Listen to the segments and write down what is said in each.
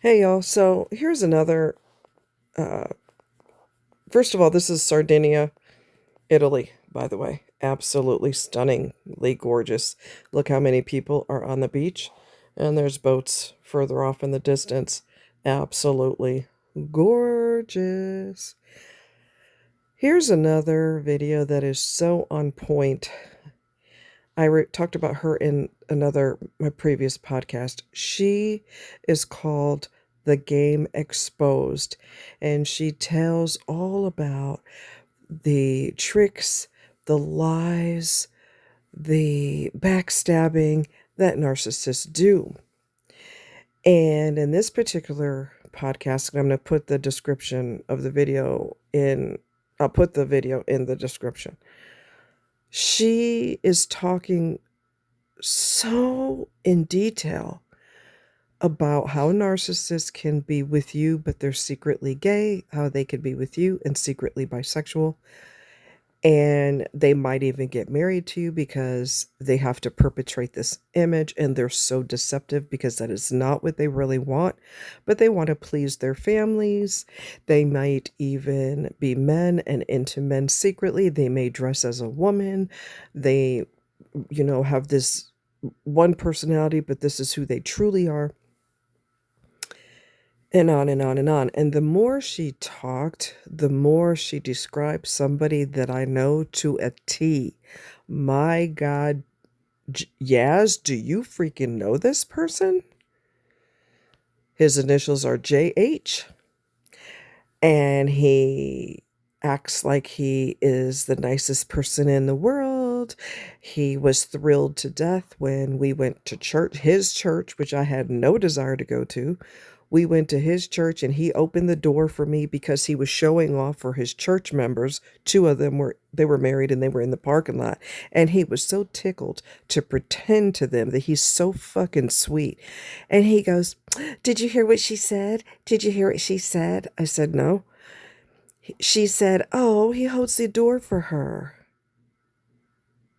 Hey y'all, so here's another. Uh, First of all, this is Sardinia, Italy, by the way. Absolutely stunningly gorgeous. Look how many people are on the beach, and there's boats further off in the distance. Absolutely gorgeous. Here's another video that is so on point. Talked about her in my previous podcast. She is called The Game Exposed, and she tells all about the tricks, the lies, the backstabbing that narcissists do. And in this particular podcast, I'm going to put the description of the video in, I'll put the video in the description. She is talking so in detail about how narcissists can be with you, but they're secretly gay, how they can be with you and secretly bisexual. And they might even get married to you because they have to perpetrate this image, and they're so deceptive because that is not what they really want, but they want to please their families. They might even be men and into men secretly. They may dress as a woman. They, have this one personality, but this is who they truly are, and on and on and on. And the more she talked, the more she described somebody that I know to a T. My God, Yaz, do you freaking know this person? His initials are JH, and he acts like he is the nicest person in the world. He was thrilled to death when we went to church, his church, which I had no desire to go to. We went to his church and he opened the door for me because he was showing off for his church members. Two of them were married and they were in the parking lot. And he was so tickled to pretend to them that he's so fucking sweet. And he goes, "Did you hear what she said? Did you hear what she said?" I said, "No." She said, "Oh, he holds the door for her."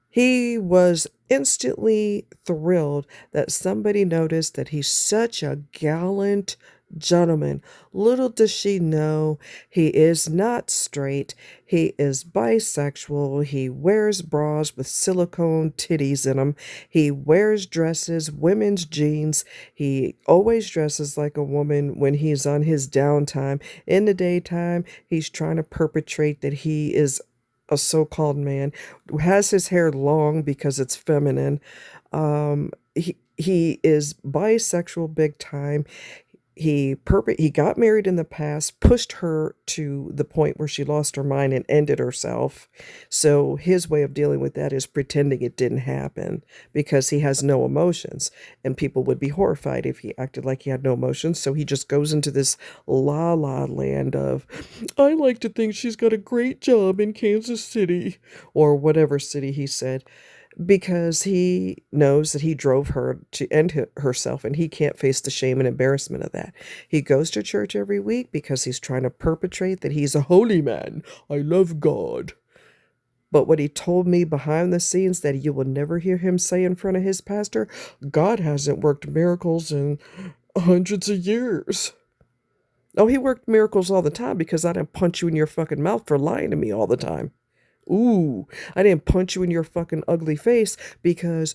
He was instantly thrilled that somebody noticed that he's such a gallant gentleman. Little does she know he is not straight. He is bisexual. He wears bras with silicone titties in them. He wears dresses, women's jeans. He always dresses like a woman when he's on his downtime. In the daytime, he's trying to perpetrate that he is a so-called man, has his hair long because it's feminine. He is bisexual big time. He got married in the past, pushed her to the point where she lost her mind and ended herself. So his way of dealing with that is pretending it didn't happen because he has no emotions, and people would be horrified if he acted like he had no emotions. So he just goes into this la la land of, "I like to think she's got a great job in Kansas City," or whatever city he said, because he knows that he drove her to end herself, and he can't face the shame and embarrassment of that. He goes to church every week because he's trying to perpetrate that he's a holy man. I love God. But what he told me behind the scenes that you will never hear him say in front of his pastor, God hasn't worked miracles in hundreds of years. Oh, he worked miracles all the time because I didn't punch you in your fucking mouth for lying to me all the time. Ooh, I didn't punch you in your fucking ugly face because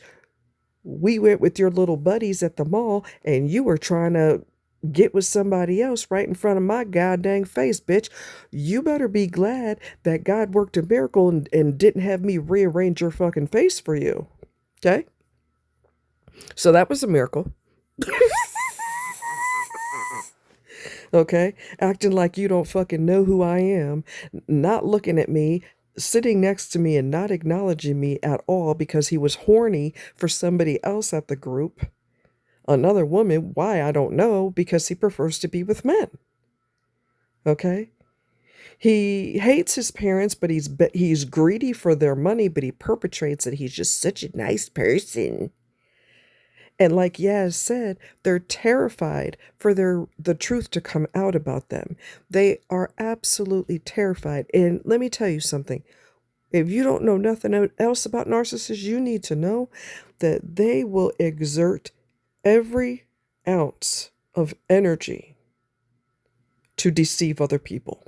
we went with your little buddies at the mall and you were trying to get with somebody else right in front of my goddamn face, bitch. You better be glad that God worked a miracle and didn't have me rearrange your fucking face for you. Okay? So that was a miracle. Okay? Acting like you don't fucking know who I am, not looking at me, sitting next to me and not acknowledging me at all because he was horny for somebody else at the group. Another woman, why I don't know, because he prefers to be with men. Okay? He hates his parents, but he's greedy for their money, but he perpetrates that he's just such a nice person. And like Yaz said, they're terrified for the truth to come out about them. They are absolutely terrified. And let me tell you something. If you don't know nothing else about narcissists, you need to know that they will exert every ounce of energy to deceive other people.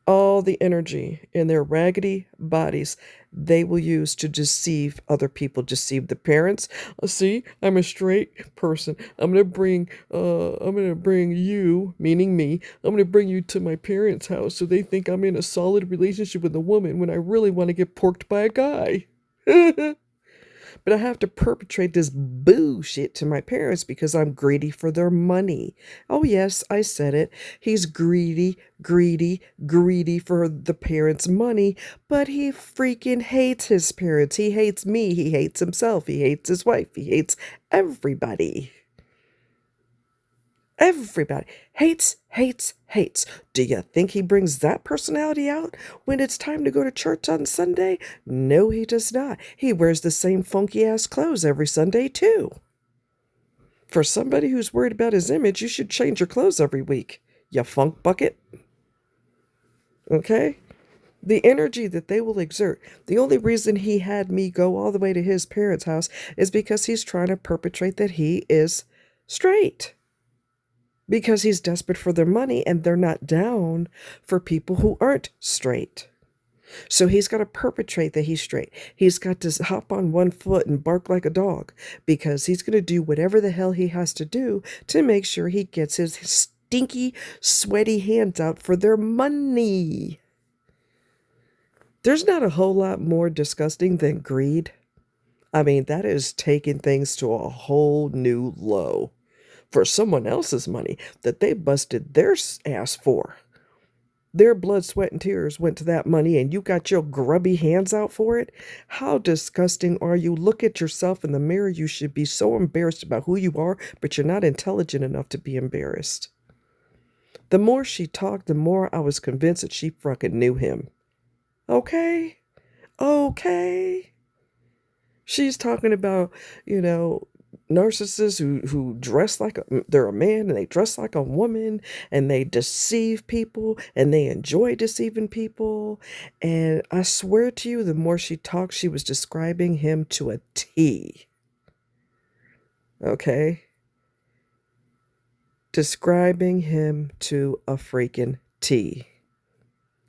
All the energy in their raggedy bodies they will use to deceive other people, deceive the parents. See, I'm a straight person. I'm gonna bring you, meaning me, I'm gonna bring you to my parents' house so they think I'm in a solid relationship with a woman when I really want to get porked by a guy. But I have to perpetrate this bullshit to my parents because I'm greedy for their money. Oh, yes, I said it. He's greedy, greedy, greedy for the parents' money, but he freaking hates his parents. He hates me. He hates himself. He hates his wife. He hates everybody. Everybody hates, hates, hates. Do you think he brings that personality out when it's time to go to church on Sunday? No, he does not. He wears the same funky ass clothes every Sunday, too. For somebody who's worried about his image, you should change your clothes every week, you funk bucket. Okay? The energy that they will exert. The only reason he had me go all the way to his parents' house is because he's trying to perpetrate that he is straight. Because he's desperate for their money and they're not down for people who aren't straight. So he's got to perpetrate that he's straight. He's got to hop on one foot and bark like a dog because he's going to do whatever the hell he has to do to make sure he gets his stinky, sweaty hands out for their money. There's not a whole lot more disgusting than greed. I mean, that is taking things to a whole new low. For someone else's money that they busted their ass for. Their blood, sweat, and tears went to that money and you got your grubby hands out for it? How disgusting are you? Look at yourself in the mirror. You should be so embarrassed about who you are, but you're not intelligent enough to be embarrassed. The more she talked, the more I was convinced that she fucking knew him. Okay? Okay? She's talking about, narcissists who dress like they're a man and they dress like a woman and they deceive people and they enjoy deceiving people. And I swear to you, the more she talked, she was describing him to a T. Okay? Describing him to a freaking T.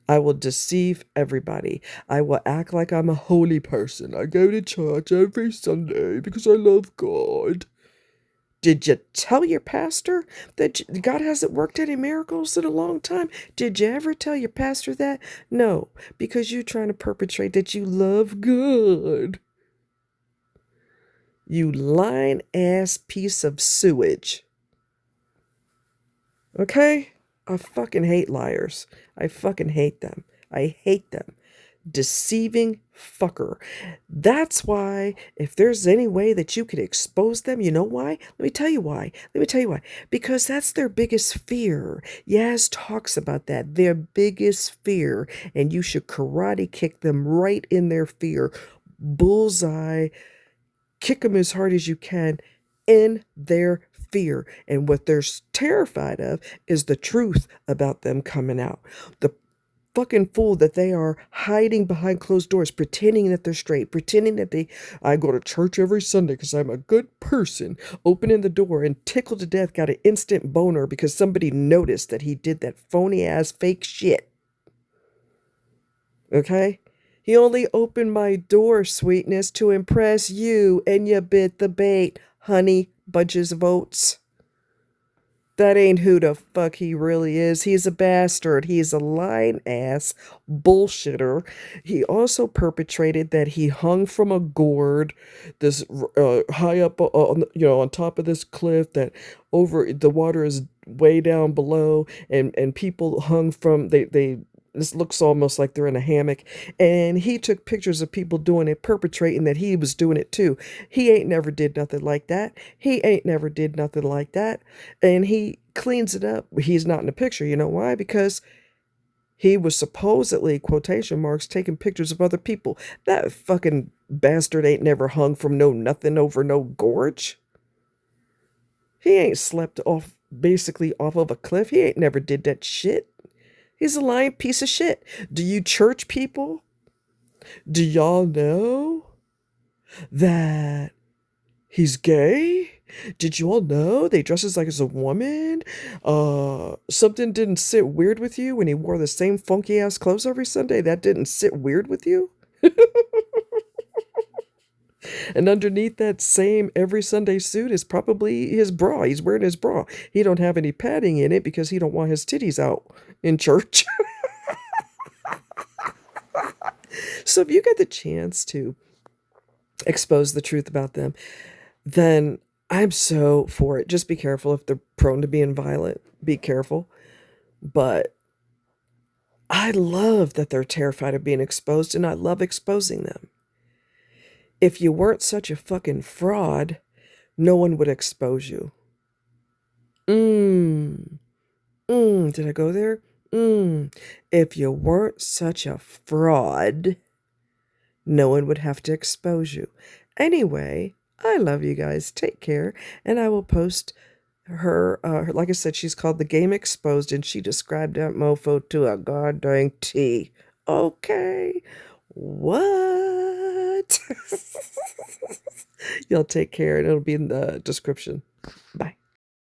I will deceive everybody. I will act like I'm a holy person. I go to church every Sunday because I love God. Did you tell your pastor that God hasn't worked any miracles in a long time? Did you ever tell your pastor that? No, because you're trying to perpetrate that you love God. You lying ass piece of sewage. Okay? I fucking hate liars. I fucking hate them. I hate them. Deceiving fucker. That's why, if there's any way that you could expose them, you know why? Let me tell you why. Because that's their biggest fear. Yaz talks about that. Their biggest fear. And you should karate kick them right in their fear. Bullseye. Kick them as hard as you can in their fear. And what they're terrified of is the truth about them coming out. The fucking fool that they are hiding behind closed doors, pretending that they're straight, pretending that I go to church every Sunday because I'm a good person, opening the door and tickled to death, got an instant boner because somebody noticed that he did that phony ass fake shit. Okay? He only opened my door, sweetness, to impress you, and you bit the bait, honey bunches of oats. That ain't who the fuck he really is. He's a bastard. He's a lying ass bullshitter. He also perpetrated that he hung from a gourd, this high up on top of this cliff that over the water is way down below, and people hung from they. This looks almost like they're in a hammock. And he took pictures of people doing it, perpetrating that he was doing it too. He ain't never did nothing like that. And he cleans it up. He's not in the picture. You know why? Because he was supposedly, quotation marks, taking pictures of other people. That fucking bastard ain't never hung from nothing over no gorge. He ain't slept basically off of a cliff. He ain't never did that shit. He's a lying piece of shit. Do you church people? Do y'all know that he's gay? Did you all know they dresses like as a woman? Something didn't sit weird with you when he wore the same funky ass clothes every Sunday? That didn't sit weird with you? And underneath that same every Sunday suit is probably his bra. He's wearing his bra. He don't have any padding in it because he don't want his titties out in church. So if you get the chance to expose the truth about them, then I'm so for it. Just be careful if they're prone to being violent. Be careful. But I love that they're terrified of being exposed, and I love exposing them. If you weren't such a fucking fraud, no one would expose you. Did I go there? If you weren't such a fraud, no one would have to expose you. Anyway, I love you guys. Take care. And I will post like I said, she's called The Game Exposed, and she described that mofo to a goddamn T. Okay. What? Y'all take care, and it'll be in the description.